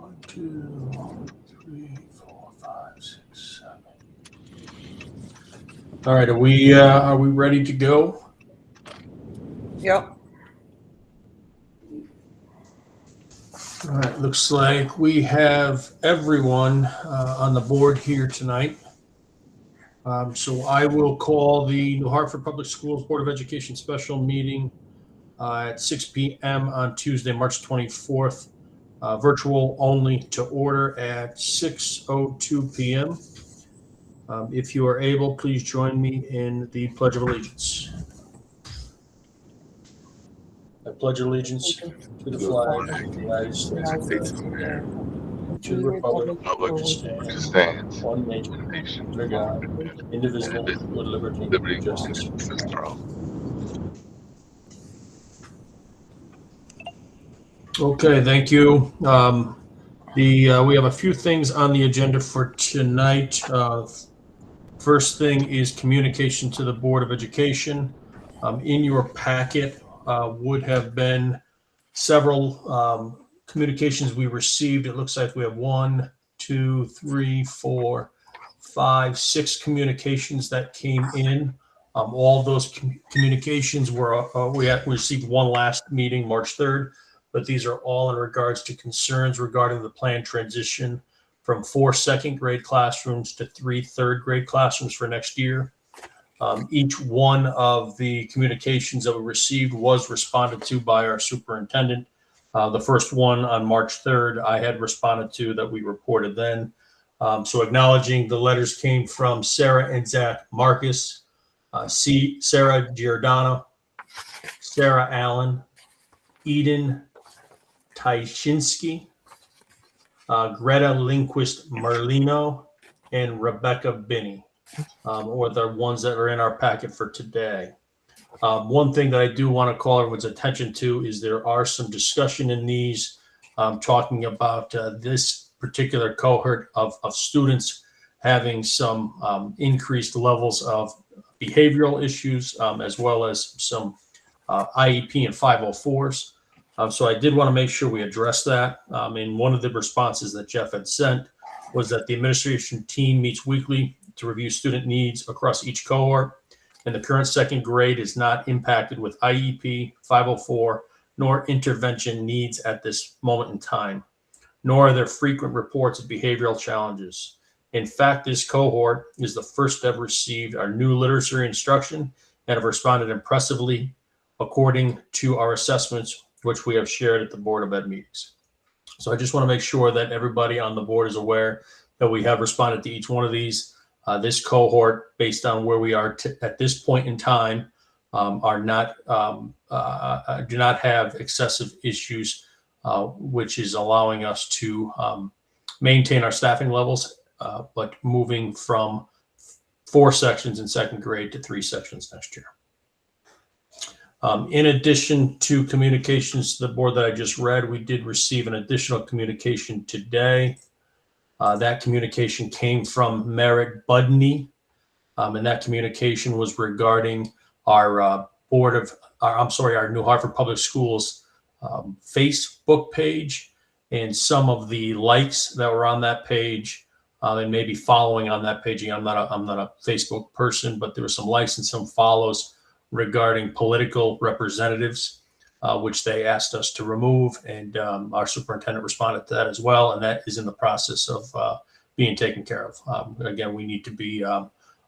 1, 2, 3, 4, 5, 6, 7. All right, are we ready to go? Yep. All right, looks like we have everyone on the board here tonight. So I will call the New Hartford Public Schools Board of Education special meeting at 6 p.m. on Tuesday, March 24th, virtual only, to order at 6:02 p.m. If you are able, please join me in the Pledge of Allegiance. I pledge allegiance to the flag of the United States of America, and to the republic which stands one nation, under God, indivisible, with liberty and justice for all. Okay, thank you. We have a few things on the agenda for tonight. First thing is communication to the Board of Education. In your packet would have been several communications we received. It looks like we have 1, 2, 3, 4, 5, 6 communications that came in. All those communications were we received one last meeting, March 3rd, but these are all in regards to concerns regarding the planned transition from 4 second grade classrooms to 3 third grade classrooms for next year. Each one of the communications that we received was responded to by our superintendent. The first one on March 3rd, I had responded to, that we reported then. So acknowledging the letters came from Sarah and Zach Marcus, Sarah Giordano, Sarah Allen, Eden Tyshinsky, Greta Lindquist Merlino, and Rebecca Binney, or the ones that are in our packet for today. One thing that I do want to call everyone's attention to is there are some discussion in these talking about this particular cohort of students having some increased levels of behavioral issues, as well as some IEP and 504s. So I did want to make sure we address that. And one of the responses that Jeff had sent was that the administration team meets weekly to review student needs across each cohort, and the current second grade is not impacted with IEP, 504, nor intervention needs at this moment in time, nor are there frequent reports of behavioral challenges. In fact, this cohort is the first to have received our new literacy instruction and have responded impressively according to our assessments, which we have shared at the Board of Ed meetings. So I just want to make sure that everybody on the board is aware that we have responded to each one of these. This cohort, based on where we are at this point in time, are not do not have excessive issues, which is allowing us to maintain our staffing levels, but moving from 4 sections in second grade to 3 sections next year. In addition to communications to the board that I just read, we did receive an additional communication today. That communication came from Merritt Budney, and that communication was regarding our our New Hartford Public Schools Facebook page, and some of the likes that were on that page, and maybe following on that page. I'm not a Facebook person, but there were some likes and some follows regarding political representatives, which they asked us to remove, and our superintendent responded to that as well, and that is in the process of being taken care of. Again, we need to be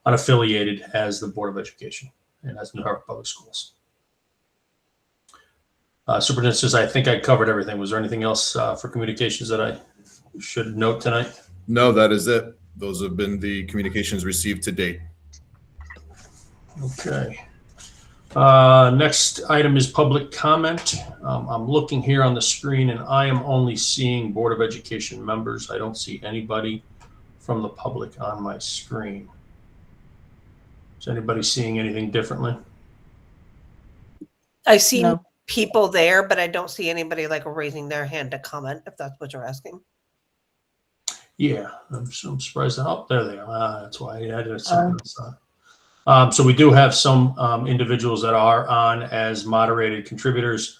unaffiliated as the Board of Education and as New Hartford Public Schools. Superintendent says, I think I covered everything. Was there anything else for communications that I should note tonight? No, that is it. Those have been the communications received to date. Okay. Next item is public comment. I'm looking here on the screen and I am only seeing Board of Education members. I don't see anybody from the public on my screen. Is anybody seeing anything differently? I see people there, but I don't see anybody like raising their hand to comment, if that's what you're asking. Yeah, I'm surprised. Oh, there they are. That's why I added something else. So we do have some individuals that are on as moderated contributors.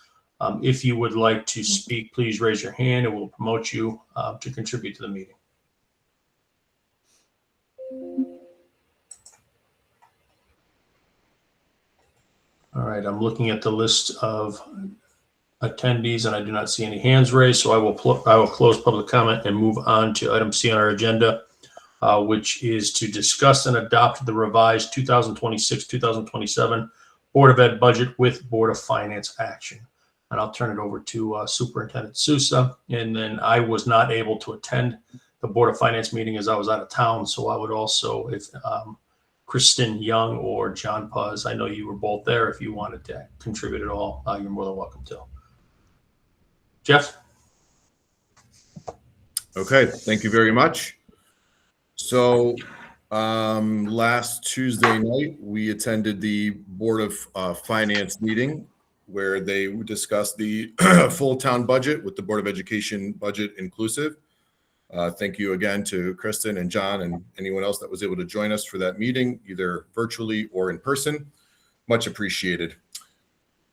If you would like to speak, please raise your hand and we'll promote you to contribute to the meeting. All right, I'm looking at the list of attendees and I do not see any hands raised, so I will close public comment and move on to item C on our agenda, which is to discuss and adopt the revised 2026-2027 Board of Ed budget with Board of Finance action. And I'll turn it over to Superintendent Sousa. And then I was not able to attend the Board of Finance meeting as I was out of town, so I would also, if Kristen Young or John Puz, I know you were both there. If you wanted to contribute at all, you're more than welcome to. Jeff? Okay, thank you very much. So last Tuesday night, we attended the Board of Finance meeting where they discussed the full town budget with the Board of Education budget inclusive. Thank you again to Kristen and John and anyone else that was able to join us for that meeting, either virtually or in person. Much appreciated.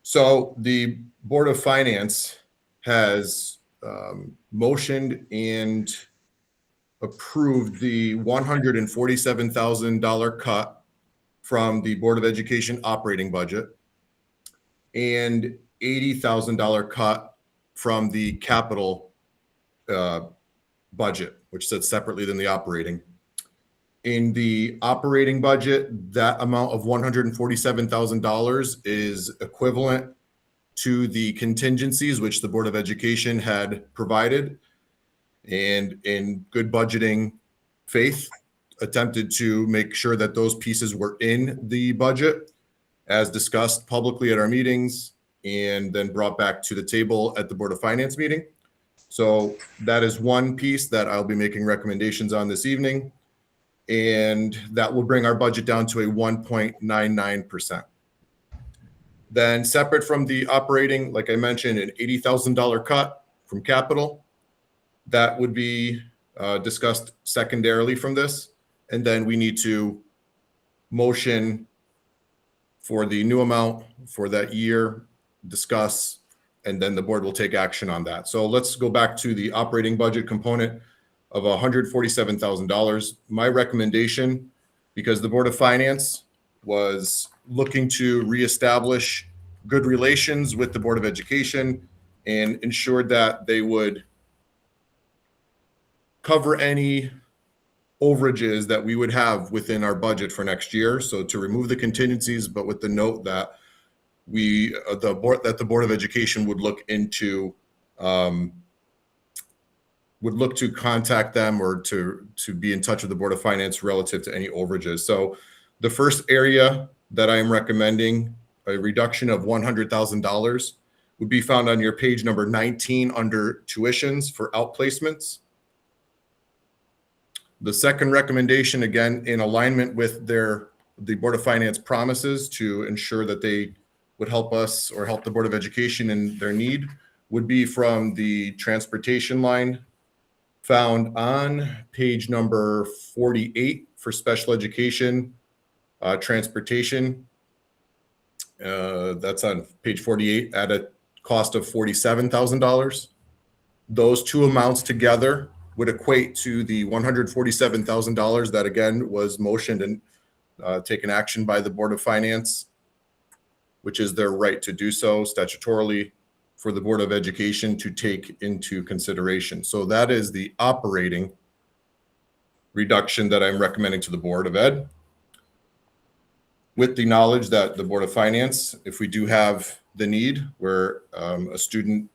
So the Board of Finance has motioned and approved the $147,000 cut from the Board of Education operating budget and $80,000 cut from the capital budget, which sits separately than the operating. In the operating budget, that amount of $147,000 is equivalent to the contingencies which the Board of Education had provided, and in good budgeting faith, attempted to make sure that those pieces were in the budget as discussed publicly at our meetings and then brought back to the table at the Board of Finance meeting. So that is one piece that I'll be making recommendations on this evening. And that will bring our budget down to a 1.99%. Then separate from the operating, like I mentioned, an $80,000 cut from capital. That would be discussed secondarily from this. And then we need to motion for the new amount for that year, discuss, and then the board will take action on that. So let's go back to the operating budget component of $147,000. My recommendation, because the Board of Finance was looking to reestablish good relations with the Board of Education and ensured that they would cover any overages that we would have within our budget for next year. So to remove the contingencies, but with the note that the Board of Education would look into, would look to contact them or to be in touch with the Board of Finance relative to any overages. So the first area that I am recommending a reduction of $100,000 would be found on your page number 19 under tuitions for outplacements. The second recommendation, again, in alignment with the Board of Finance promises to ensure that they would help us or help the Board of Education in their need, would be from the transportation line found on page number 48 for special education transportation. That's on page 48 at a cost of $47,000. Those two amounts together would equate to the $147,000 that again was motioned and taken action by the Board of Finance, which is their right to do so statutorily for the Board of Education to take into consideration. So that is the operating reduction that I'm recommending to the Board of Ed, with the knowledge that the Board of Finance, if we do have the need where a student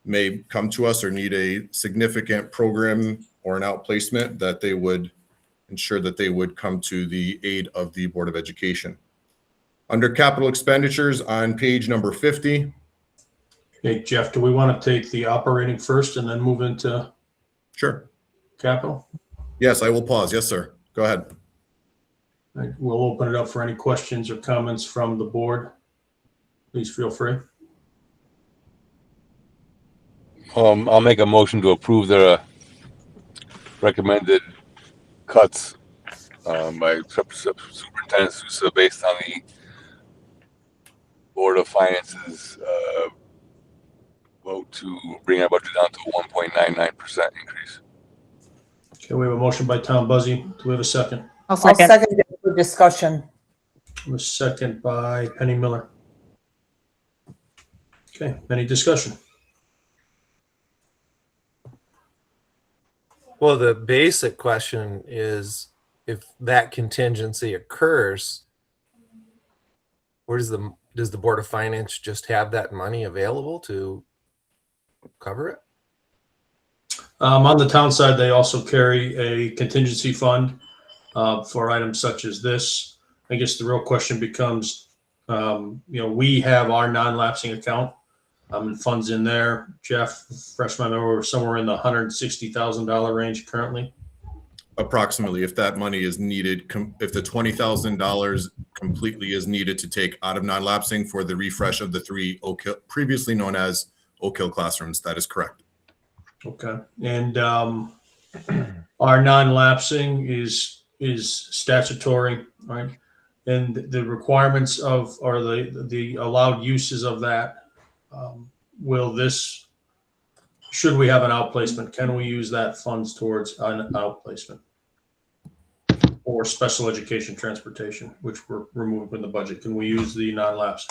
may come to us or need a significant program or an outplacement, that they would ensure that they would come to the aid of the Board of Education. Under capital expenditures on page number 50. Hey, Jeff, do we want to take the operating first and then move into Sure. capital? Yes, I will pause. Yes, sir. Go ahead. All right, we'll open it up for any questions or comments from the board. Please feel free. I'll make a motion to approve the recommended cuts by Superintendent Sousa based on the Board of Finance's vote to bring our budget down to 1.99% increase. Okay, we have a motion by Tom Buzzy. Do we have a second? I'll second it for discussion. A second by Penny Miller. Okay, any discussion? Well, the basic question is, if that contingency occurs, where does the Board of Finance just have that money available to cover it? On the town side, they also carry a contingency fund for items such as this. I guess the real question becomes, we have our non-lapsing account and funds in there. Jeff, fresh my memory, we're somewhere in the $160,000 range currently. Approximately, if that money is needed, if the $20,000 completely is needed to take out of non-lapsing for the refresh of the 3 Oak Hill, previously known as Oak Hill classrooms, that is correct. Okay, and our non-lapsing is statutory, right? And the requirements of, or the allowed uses of that, should we have an outplacement, can we use that funds towards an outplacement? Or special education transportation, which were removed in the budget, can we use the non-lapse?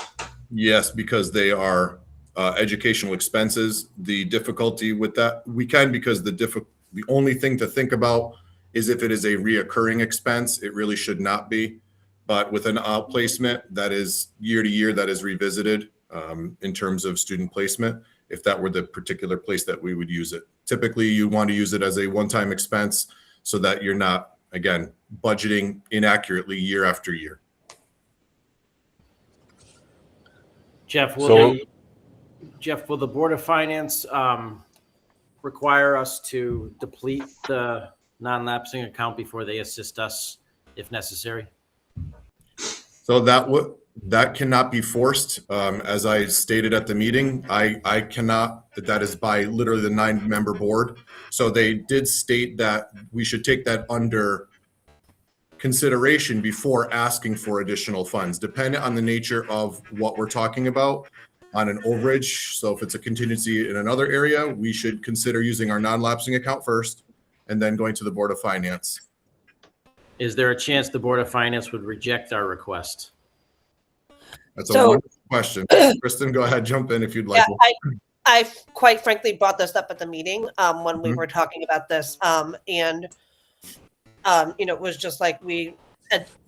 Yes, because they are educational expenses. The difficulty with that, we can, because the only thing to think about is if it is a reoccurring expense. It really should not be. But with an outplacement that is year to year, that is revisited in terms of student placement, if that were the particular place that we would use it. Typically, you want to use it as a one-time expense so that you're not, again, budgeting inaccurately year after year. Jeff, will the Board of Finance require us to deplete the non-lapsing account before they assist us if necessary? So that cannot be forced. As I stated at the meeting, I cannot, that is by literally the 9-member board. So they did state that we should take that under consideration before asking for additional funds, dependent on the nature of what we're talking about on an overage. So if it's a contingency in another area, we should consider using our non-lapsing account first and then going to the Board of Finance. Is there a chance the Board of Finance would reject our request? That's a So- wonderful question. Kristen, go ahead, jump in if you'd like. Yeah, I quite frankly brought this up at the meeting when we were talking about this, and it was just like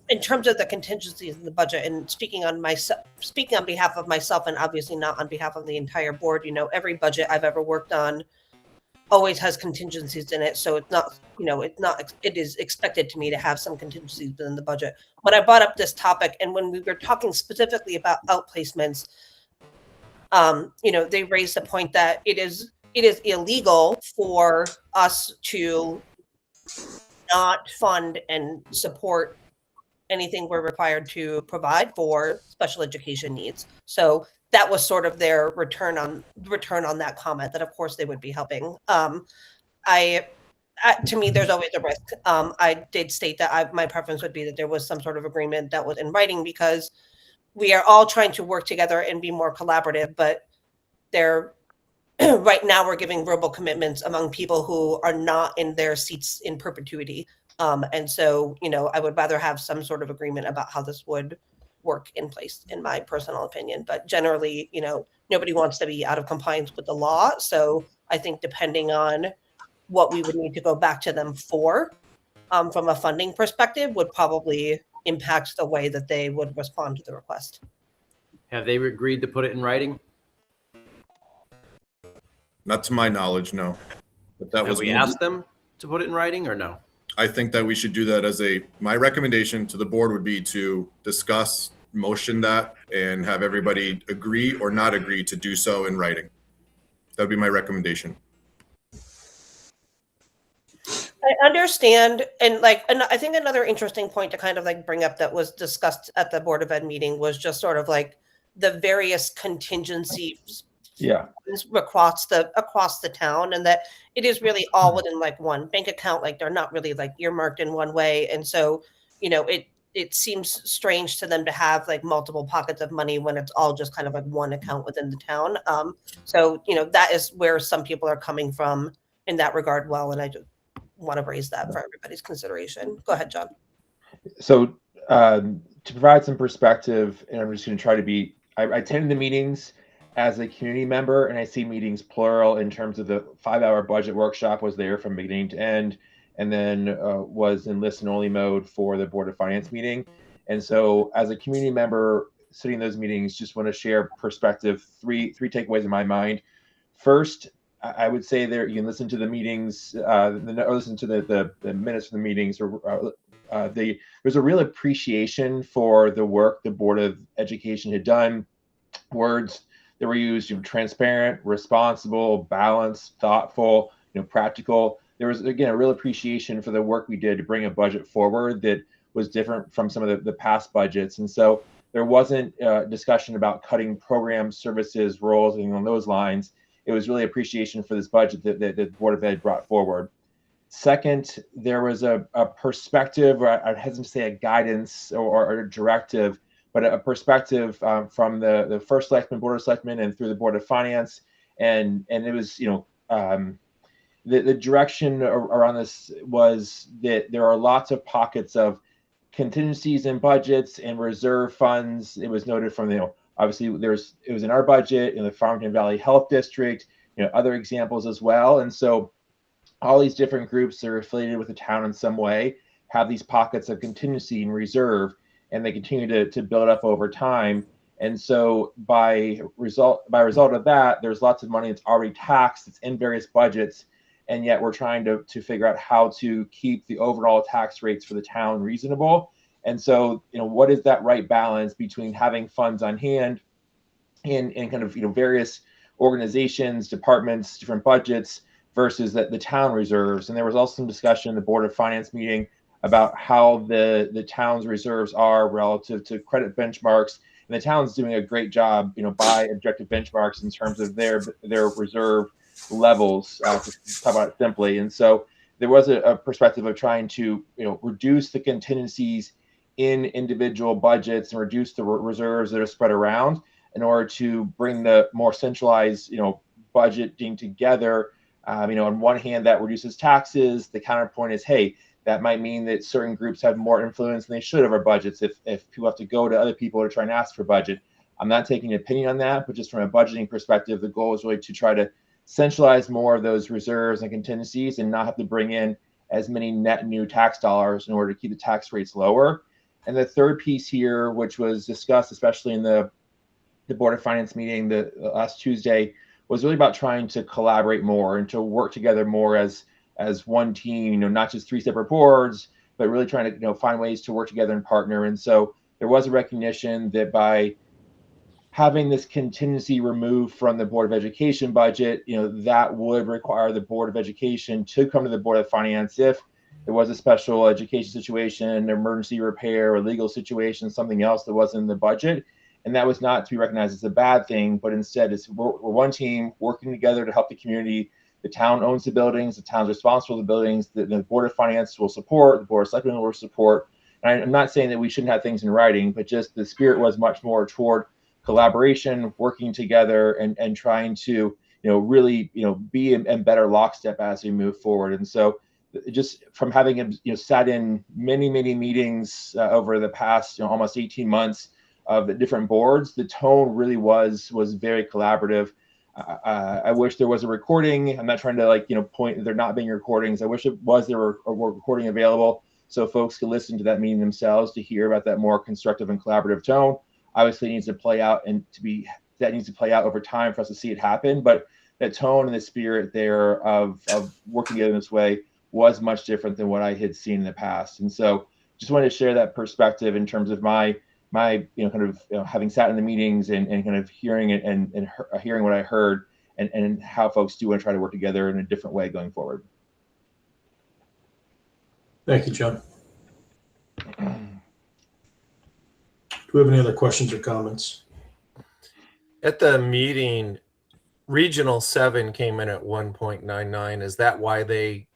in terms of the contingencies in the budget, and speaking on behalf of myself, and obviously not on behalf of the entire board. Every budget I've ever worked on always has contingencies in it, so it's not, it is expected to me to have some contingencies within the budget. But I brought up this topic, and when we were talking specifically about outplacements, they raised the point that it is illegal for us to not fund and support anything we're required to provide for special education needs. So that was sort of their return on that comment, that of course they would be helping. To me, there's always a risk. I did state that my preference would be that there was some sort of agreement that was in writing, because we are all trying to work together and be more collaborative, but right now we're giving verbal commitments among people who are not in their seats in perpetuity. And so, I would rather have some sort of agreement about how this would work in place, in my personal opinion. But generally, nobody wants to be out of compliance with the law. So I think depending on what we would need to go back to them for, from a funding perspective, would probably impact the way that they would respond to the request. Have they agreed to put it in writing? Not to my knowledge, no. But that Have was we asked them to put it in writing or no? I think that we should do that as my recommendation to the board would be to discuss, motion that, and have everybody agree or not agree to do so in writing. That would be my recommendation. I understand. And I think another interesting point to kind of bring up that was discussed at the Board of Ed meeting was just sort of the various contingencies across the town, and that it is really all within one bank account. They're not really earmarked in one way. And so, it it seems strange to them to have like multiple pockets of money when it's all just kind of like one account within the town. So, that is where some people are coming from in that regard. Well, and I just want to raise that for everybody's consideration. Go ahead, John. So to provide some perspective, and I'm just going to try to be, I attended the meetings as a community member, and I see meetings plural in terms of the 5-hour budget workshop was there from beginning to end, and then was in listen only mode for the Board of Finance meeting. And so as a community member sitting in those meetings, just want to share perspective, three takeaways in my mind. First, I would say there, you can listen to the meetings, or listen to the minutes from the meetings, or there's a real appreciation for the work the Board of Education had done. Words that were used, transparent, responsible, balanced, thoughtful, practical. There was, again, a real appreciation for the work we did to bring a budget forward that was different from some of the past budgets. And so there wasn't discussion about cutting programs, services, roles, anything on those lines. It was really appreciation for this budget that the Board of Ed brought forward. Second, there was a perspective, or I'd hesitate to say a guidance or a directive, but a perspective from the first selectman, Board of Selectmen, and through the Board of Finance. And it was, the direction around this was that there are lots of pockets of contingencies in budgets and reserve funds. It was noted from, obviously it was in our budget, in the Farmington Valley Health District, other examples as well. And so all these different groups that are affiliated with the town in some way have these pockets of contingency and reserve, and they continue to build up over time. And so by result of that, there's lots of money that's already taxed, it's in various budgets, and yet we're trying to figure out how to keep the overall tax rates for the town reasonable. And so, what is that right balance between having funds on hand and kind of, various organizations, departments, different budgets versus the town reserves. And there was also some discussion in the Board of Finance meeting about how the town's reserves are relative to credit benchmarks. And the town's doing a great job, by objective benchmarks in terms of their reserve levels, to talk about it simply. And so there was a perspective of trying to, reduce the contingencies in individual budgets and reduce the reserves that are spread around in order to bring the more centralized, budgeting together. On one hand, that reduces taxes. The counterpoint is, hey, that might mean that certain groups have more influence than they should over budgets if people have to go to other people to try and ask for budget. I'm not taking an opinion on that, but just from a budgeting perspective, the goal is really to try to centralize more of those reserves and contingencies and not have to bring in as many net new tax dollars in order to keep the tax rates lower. And the third piece here, which was discussed, especially in the Board of Finance meeting the last Tuesday, was really about trying to collaborate more and to work together more as one team, not just three separate boards, but really trying to, find ways to work together and partner. And so there was a recognition that by having this contingency removed from the Board of Education budget, that would require the Board of Education to come to the Board of Finance if there was a special education situation, an emergency repair, a legal situation, something else that wasn't in the budget. And that was not to be recognized as a bad thing, but instead we're one team working together to help the community. The town owns the buildings, the town's responsible for the buildings, the Board of Finance will support, the Board of Selectmen will support. And I'm not saying that we shouldn't have things in writing, but just the spirit was much more toward collaboration, working together, and trying to, really, be in better lockstep as we move forward. And so just from having, sat in many, many meetings over the past, almost 18 months of the different boards, the tone really was very collaborative. I wish there was a recording. I'm not trying to point there not being recordings. I wish there were a recording available so folks could listen to that meeting themselves to hear about that more constructive and collaborative tone. Obviously, it needs to play out needs to play out over time for us to see it happen. But that tone and the spirit there of working together in this way was much different than what I had seen in the past. And so just wanted to share that perspective in terms of my having sat in the meetings and kind of hearing it and hearing what I heard and how folks do want to try to work together in a different way going forward. Thank you, John. Do we have any other questions or comments? At the meeting, Regional 7 came in at 1.99. Is that why they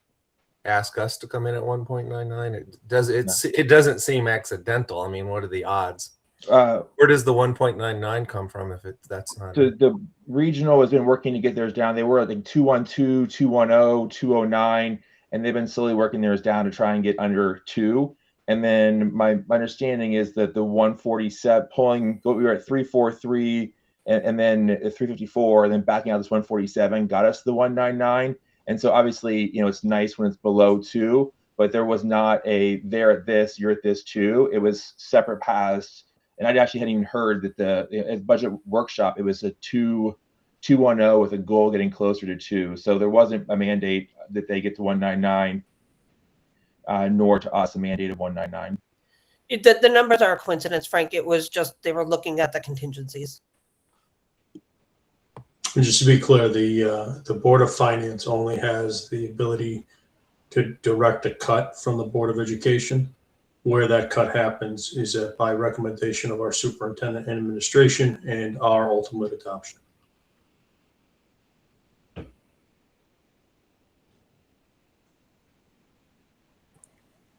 ask us to come in at 1.99? It doesn't seem accidental. I mean, what are the odds? Where does the 1.99 come from if that's not The regional has been working to get theirs down. They were, I think, 212, 210, 209, and they've been slowly working theirs down to try and get under 2. And then my understanding is that the 147 we were at 343 and then 354, and then backing out this 147 got us to the 199. And so obviously, it's nice when it's below 2, but there was not a there at this, you're at this too. It was separate paths. And I actually hadn't even heard that the budget workshop, it was a 210 with a goal getting closer to 2. So there wasn't a mandate that they get to 199, nor to us a mandate of 199. The numbers are a coincidence, Frank. It was just they were looking at the contingencies. And just to be clear, the Board of Finance only has the ability to direct a cut from the Board of Education. Where that cut happens is by recommendation of our superintendent and administration and our ultimate adoption.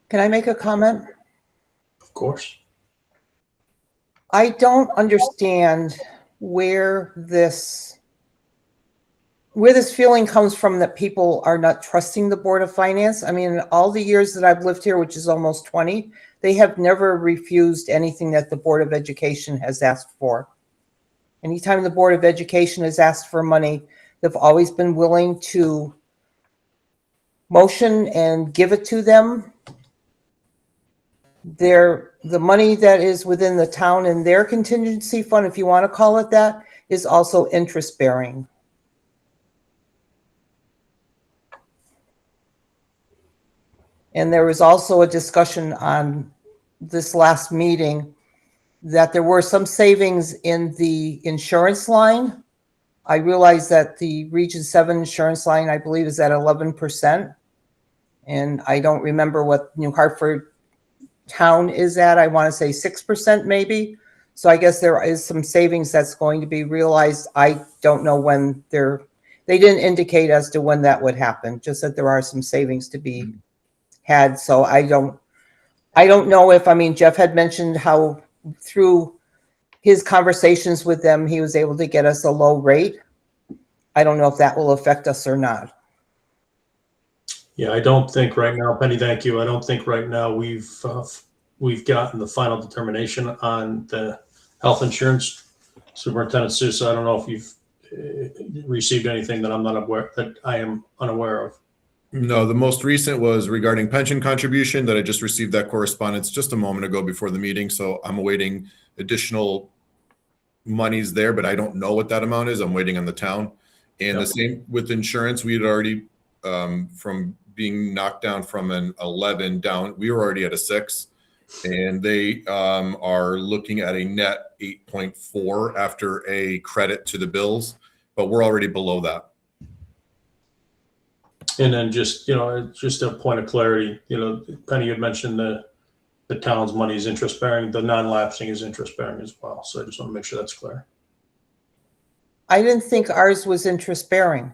Can I make a comment? Of course. I don't understand where this feeling comes from that people are not trusting the Board of Finance. I mean, all the years that I've lived here, which is almost 20, they have never refused anything that the Board of Education has asked for. Anytime the Board of Education has asked for money, they've always been willing to motion and give it to them. The money that is within the town and their contingency fund, if you want to call it that, is also interest bearing. And there was also a discussion on this last meeting that there were some savings in the insurance line. I realize that the Region 7 insurance line, I believe, is at 11%. And I don't remember what New Hartford town is at. I want to say 6% maybe. So I guess there is some savings that's going to be realized. I don't know when they didn't indicate as to when that would happen, just that there are some savings to be had. So I don't know if, Jeff had mentioned how through his conversations with them, he was able to get us a low rate. I don't know if that will affect us or not. Yeah, I don't think right now, Penny, thank you. I don't think right now we've gotten the final determination on the health insurance. Superintendent Sousa, I don't know if you've received anything that I am unaware of. No, the most recent was regarding pension contribution that I just received that correspondence just a moment ago before the meeting. So I'm awaiting additional monies there, but I don't know what that amount is. I'm waiting on the town. And the same with insurance. We had already, from being knocked down from an 11 down, we were already at a 6. And they are looking at a net 8.4 after a credit to the bills, but we're already below that. And then just a point of clarity, Penny had mentioned the town's money is interest bearing, the non-lapsing is interest bearing as well. So I just want to make sure that's clear. I didn't think ours was interest bearing.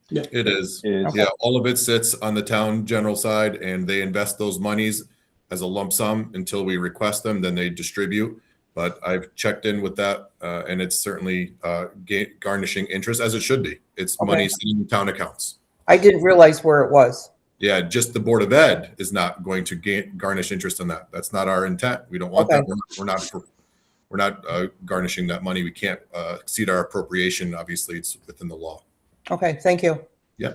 Yeah, It is. Okay. Yeah, all of it sits on the town general side, and they invest those monies as a lump sum until we request them, then they distribute. But I've checked in with that, and it's certainly garnishing interest, as it should be. It's money sitting in town accounts. I didn't realize where it was. Yeah, just the Board of Ed is not going to garnish interest on that. That's not our intent. We don't want that. We're not garnishing that money. We can't exceed our appropriation. Obviously, it's within the law. Okay, thank you. Yeah.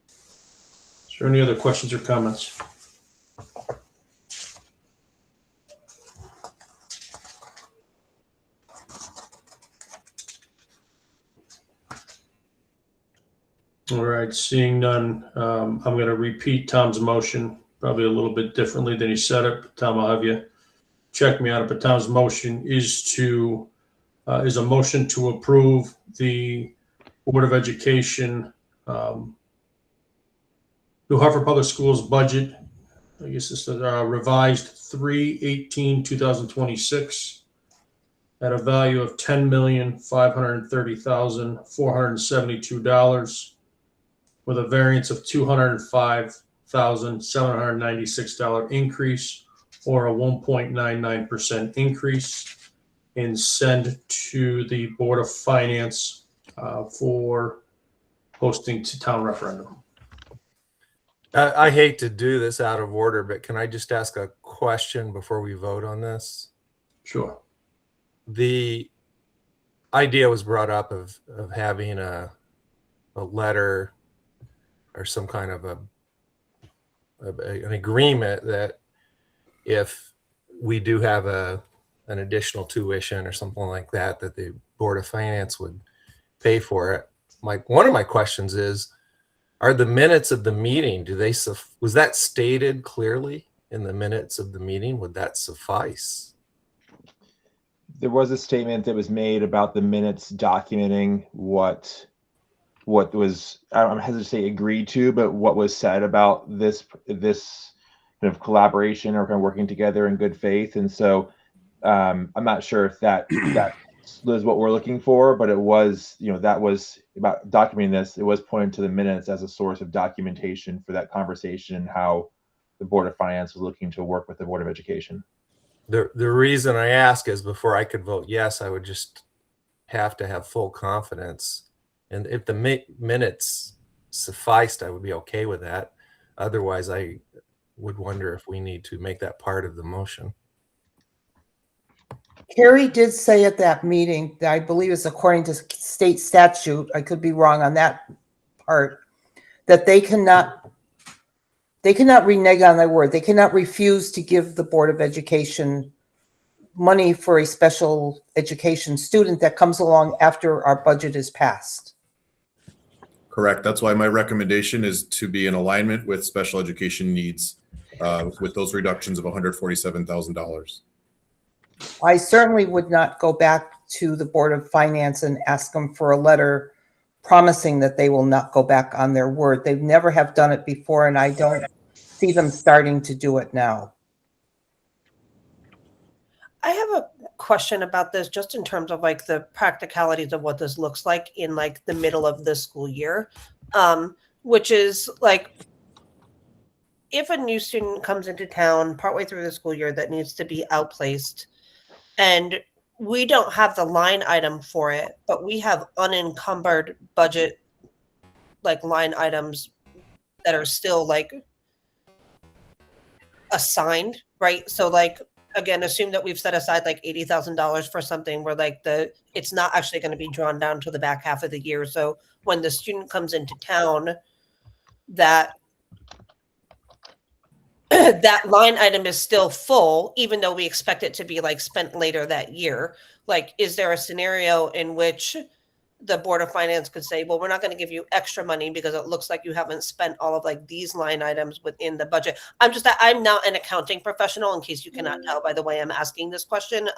Is there any other questions or comments? All right, seeing none, I'm going to repeat Tom's motion, probably a little bit differently than he said it. But Tom, I'll have you check me on it. But Tom's motion is a motion to approve the Board of Education, New Hartford Public Schools budget. I guess it's revised 3/18/2026 at a value of $10,530,472. with a variance of $205,796 increase, or a 1.99% increase, and send to the Board of Finance for posting to town referendum. I hate to do this out of order, but can I just ask a question before we vote on this? Sure. The idea was brought up of having a letter or some kind of an agreement that if we do have an additional tuition or something like that, that the Board of Finance would pay for it. One of my questions is, are the minutes of the meeting, was that stated clearly in the minutes of the meeting? Would that suffice? There was a statement that was made about the minutes documenting what was, I'm hesitant to say agreed to, but what was said about this kind of collaboration or kind of working together in good faith. And so I'm not sure if that is what we're looking for, but it was, that was about documenting this. It was pointed to the minutes as a source of documentation for that conversation and how the Board of Finance was looking to work with the Board of Education. The reason I ask is before I could vote yes, I would just have to have full confidence. And if the minutes sufficed, I would be okay with that. Otherwise, I would wonder if we need to make that part of the motion. Carrie did say at that meeting, that I believe is according to state statute, I could be wrong on that part, that they cannot renege on their word. They cannot refuse to give the Board of Education money for a special education student that comes along after our budget is passed. Correct. That's why my recommendation is to be in alignment with special education needs with those reductions of $147,000. I certainly would not go back to the Board of Finance and ask them for a letter promising that they will not go back on their word. They've never have done it before, and I don't see them starting to do it now. I have a question about this just in terms of like the practicalities of what this looks like in like the middle of the school year, which is like if a new student comes into town partway through the school year that needs to be outplaced and we don't have the line item for it, but we have unencumbered budget like line items that are still like assigned, right? So like again, assume that we've set aside like $80,000 for something where like it's not actually going to be drawn down to the back half of the year. So when the student comes into town, that that line item is still full, even though we expect it to be like spent later that year. Like, is there a scenario in which the Board of Finance could say, well, we're not going to give you extra money because it looks like you haven't spent all of like these line items within the budget. I'm not an accounting professional, in case you cannot tell by the way I'm asking this question.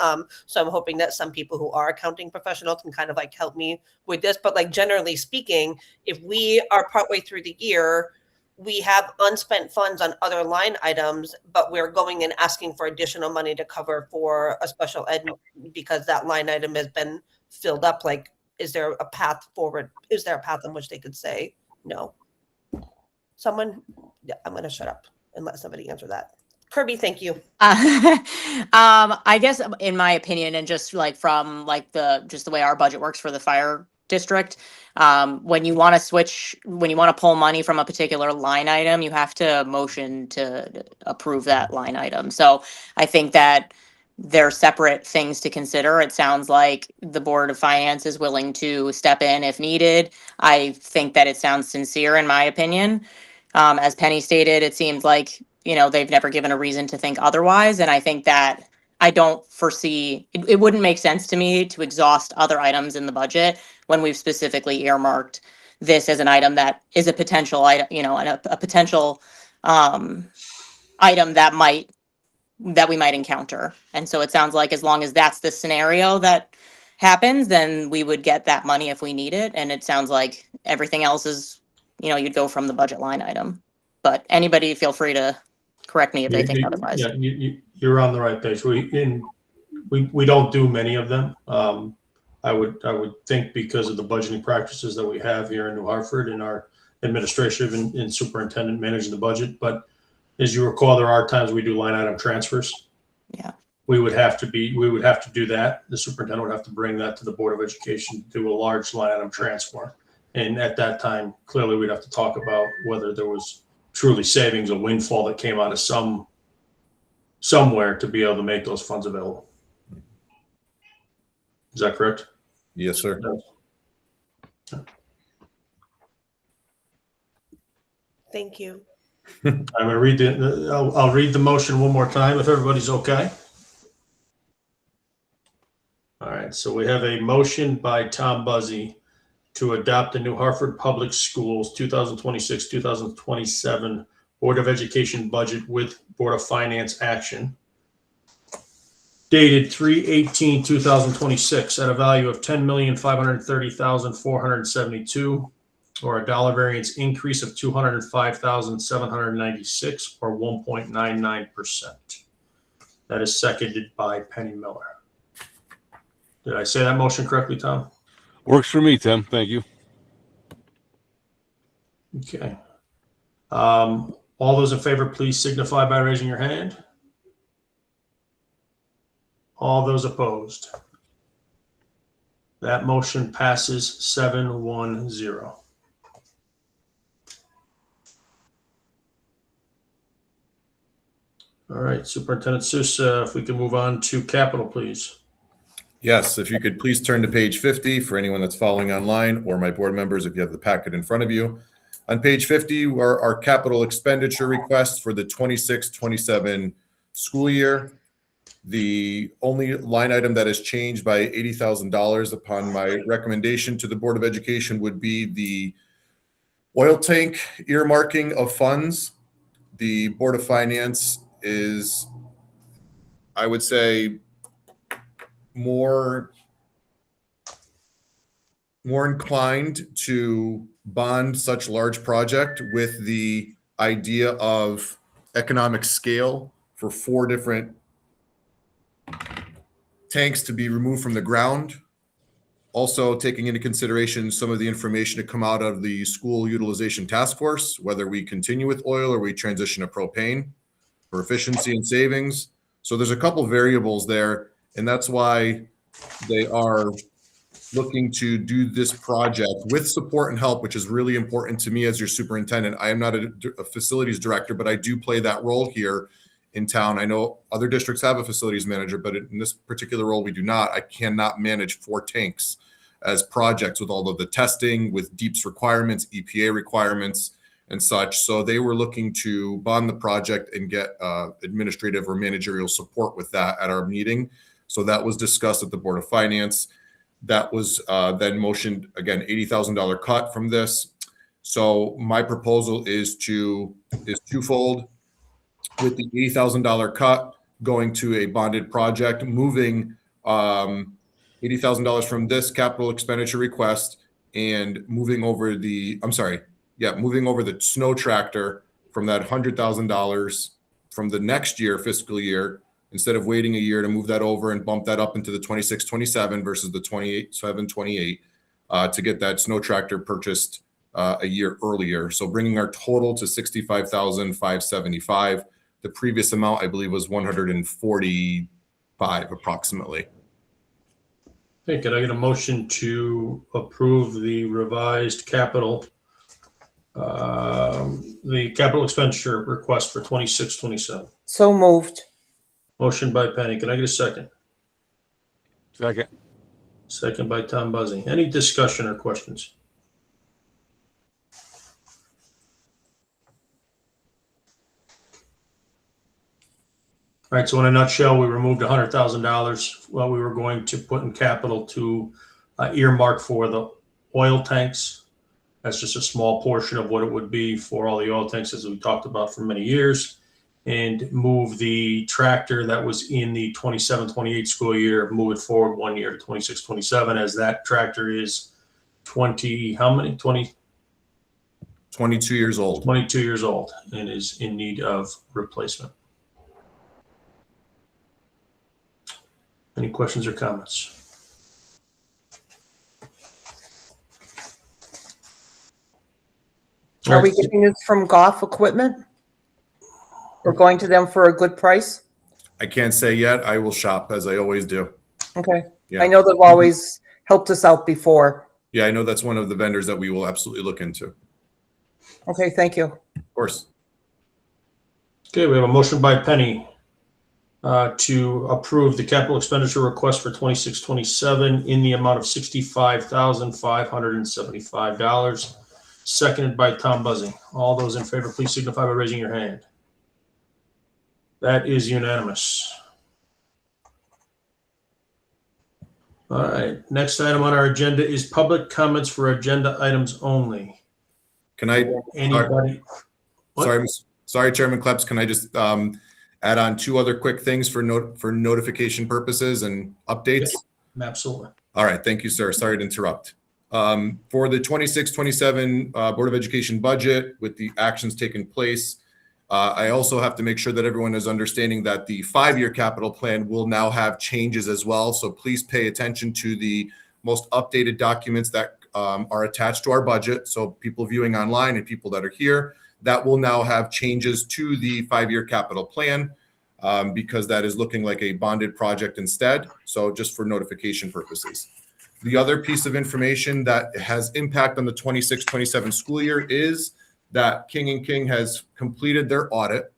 So I'm hoping that some people who are accounting professionals can kind of like help me with this. But like generally speaking, if we are partway through the year, we have unspent funds on other line items, but we're going and asking for additional money to cover for a special ed because that line item has been filled up. Like, is there a path forward? Is there a path in which they could say no? Someone? Yeah, I'm going to shut up and let somebody answer that. Kirby, thank you. I guess in my opinion, and just like from like the way our budget works for the fire district, when you want to pull money from a particular line item, you have to motion to approve that line item. So I think that they're separate things to consider. It sounds like the Board of Finance is willing to step in if needed. I think that it sounds sincere in my opinion. As Penny stated, it seems like, they've never given a reason to think otherwise. And I think that I don't foresee, it wouldn't make sense to me to exhaust other items in the budget when we've specifically earmarked this as an item that is a potential item, a potential item that we might encounter. And so it sounds like as long as that's the scenario that happens, then we would get that money if we need it. And it sounds like everything else is, you'd go from the budget line item. But anybody feel free to correct me if they think otherwise. Yeah, you're on the right page. We don't do many of them. I would think because of the budgeting practices that we have here in New Hartford in our administrative and superintendent managing the budget. But as you recall, there are times we do line item transfers. Yeah. We would have to do that. The superintendent would have to bring that to the Board of Education, do a large line item transfer. And at that time, clearly we'd have to talk about whether there was truly savings, a windfall that came out of somewhere to be able to make those funds available. Is that correct? Yes, sir. Thank you. I'm going to read I'll read the motion one more time if everybody's okay. All right, so we have a motion by Tom Buzzi to adopt the New Hartford Public Schools 2026-2027 Board of Education budget with Board of Finance action, dated 3/18/2026 at a value of $10,530,472, or a dollar variance increase of $205,796, or 1.99%. That is seconded by Penny Miller. Did I say that motion correctly, Tom? Works for me, Tim. Thank you. Okay. All those in favor, please signify by raising your hand. All those opposed. That motion passes 7-1-0. All right, Superintendent Sousa, if we can move on to capital, please. Yes, if you could please turn to page 50 for anyone that's following online, or my board members if you have the packet in front of you. On page 50 are our capital expenditure requests for the 26-27 school year. The only line item that has changed by $80,000 upon my recommendation to the Board of Education would be the oil tank earmarking of funds. The Board of Finance is, I would say, more inclined to bond such large project with the idea of economic scale for 4 different tanks to be removed from the ground. Also taking into consideration some of the information to come out of the school utilization task force, whether we continue with oil or we transition to propane for efficiency and savings. So there's a couple variables there, and that's why they are looking to do this project with support and help, which is really important to me as your superintendent. I am not a facilities director, but I do play that role here in town. I know other districts have a facilities manager, but in this particular role, we do not. I cannot manage 4 tanks as projects with all of the testing, with DEEP's requirements, EPA requirements, and such. So they were looking to bond the project and get administrative or managerial support with that at our meeting. So that was discussed at the Board of Finance. That was then motioned, again, $80,000 cut from this. So my proposal is twofold, with the $80,000 cut going to a bonded project, moving $80,000 from this capital expenditure request and moving over the snow tractor from that $100,000 from the next year fiscal year, instead of waiting a year to move that over and bump that up into the 26-27 versus the 28-28 to get that snow tractor purchased a year earlier. So bringing our total to $65,575. The previous amount, I believe, was $145 approximately. Okay, could I get a motion to approve the revised capital, the capital expenditure request for 26-27? So moved. Motion by Penny. Can I get a second? Second. Second by Tom Buzzi. Any discussion or questions? All right, so in a nutshell, we removed $100,000 what we were going to put in capital to earmark for the oil tanks. That's just a small portion of what it would be for all the oil tanks, as we talked about for many years, and move the tractor that was in the 27-28 school year, move it forward 1 year to 26-27, as that tractor is 22 years old. 22 years old and is in need of replacement. Any questions or comments? Are we getting this from Goff Equipment? We're going to them for a good price? I can't say yet. I will shop as I always do. Okay. Yeah. I know they've always helped us out before. Yeah, I know that's one of the vendors that we will absolutely look into. Okay, thank you. Of course. Okay, we have a motion by Penny to approve the capital expenditure request for 26-27 in the amount of $65,575. Seconded by Tom Buzzing. All those in favor, please signify by raising your hand. That is unanimous. All right, next item on our agenda is public comments for agenda items only. Can I? Anybody? What? Sorry, Chairman Kleps. Can I just add on two other quick things for notification purposes and updates? Yes, absolutely. All right, thank you, sir. Sorry to interrupt. For the 26-27 Board of Education budget, with the actions taking place, I also have to make sure that everyone is understanding that the 5-year capital plan will now have changes as well. So please pay attention to the most updated documents that are attached to our budget. So people viewing online and people that are here, that will now have changes to the 5-year capital plan because that is looking like a bonded project instead. So just for notification purposes. The other piece of information that has impact on the 26-27 school year is that King & King has completed their audit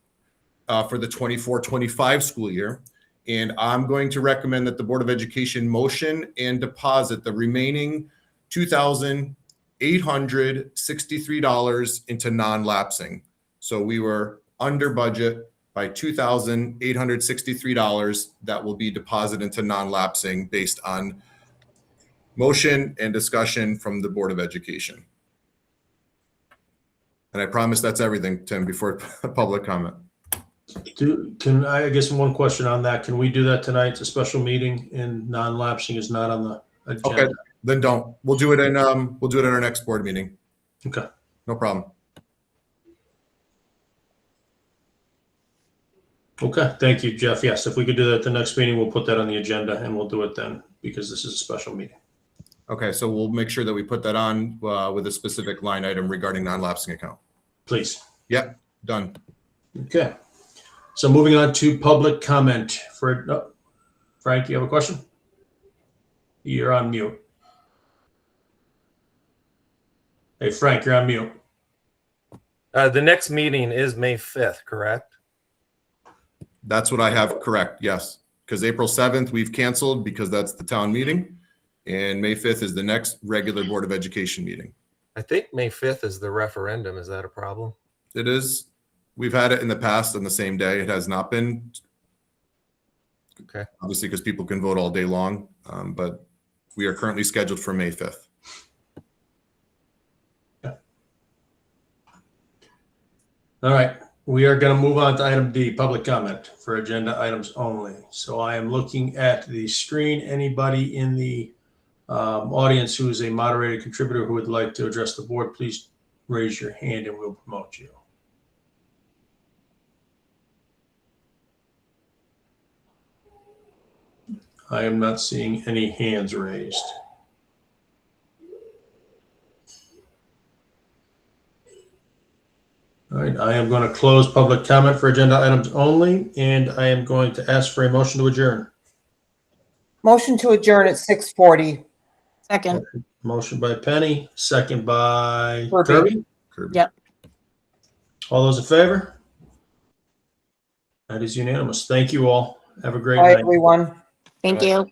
for the 24-25 school year. And I'm going to recommend that the Board of Education motion and deposit the remaining $2,863 into non-lapsing. So we were under budget by $2,863 that will be deposited into non-lapsing based on motion and discussion from the Board of Education. And I promise that's everything, Tim, before public comment. I guess one question on that. Can we do that tonight? It's a special meeting and non-lapsing is not on the agenda. Okay, then don't. We'll do it in our next board meeting. Okay. No problem. Okay, thank you, Jeff. Yes, if we could do that at the next meeting, we'll put that on the agenda and we'll do it then because this is a special meeting. Okay, so we'll make sure that we put that on with a specific line item regarding non-lapsing account. Please. Yep, done. Okay. So moving on to public comment for Frank, you have a question? You're on mute. Hey, Frank, you're on mute. The next meeting is May 5th, correct? That's what I have correct, yes. Because April 7th, we've canceled because that's the town meeting. And May 5th is the next regular Board of Education meeting. I think May 5th is the referendum. Is that a problem? It is. We've had it in the past on the same day. It has not been. Okay. Obviously, because people can vote all day long. But we are currently scheduled for May 5th. Yeah. All right. We are going to move on to item D, public comment for agenda items only. So I am looking at the screen. Anybody in the audience who is a moderated contributor who would like to address the board, please raise your hand and we'll promote you. I am not seeing any hands raised. All right, I am going to close public comment for agenda items only, and I am going to ask for a motion to adjourn. Motion to adjourn at 6:40. Second. Motion by Penny, second by Kirby. Kirby. Yep. All those in favor? That is unanimous. Thank you all. Have a great Bye, night. everyone. Thank you.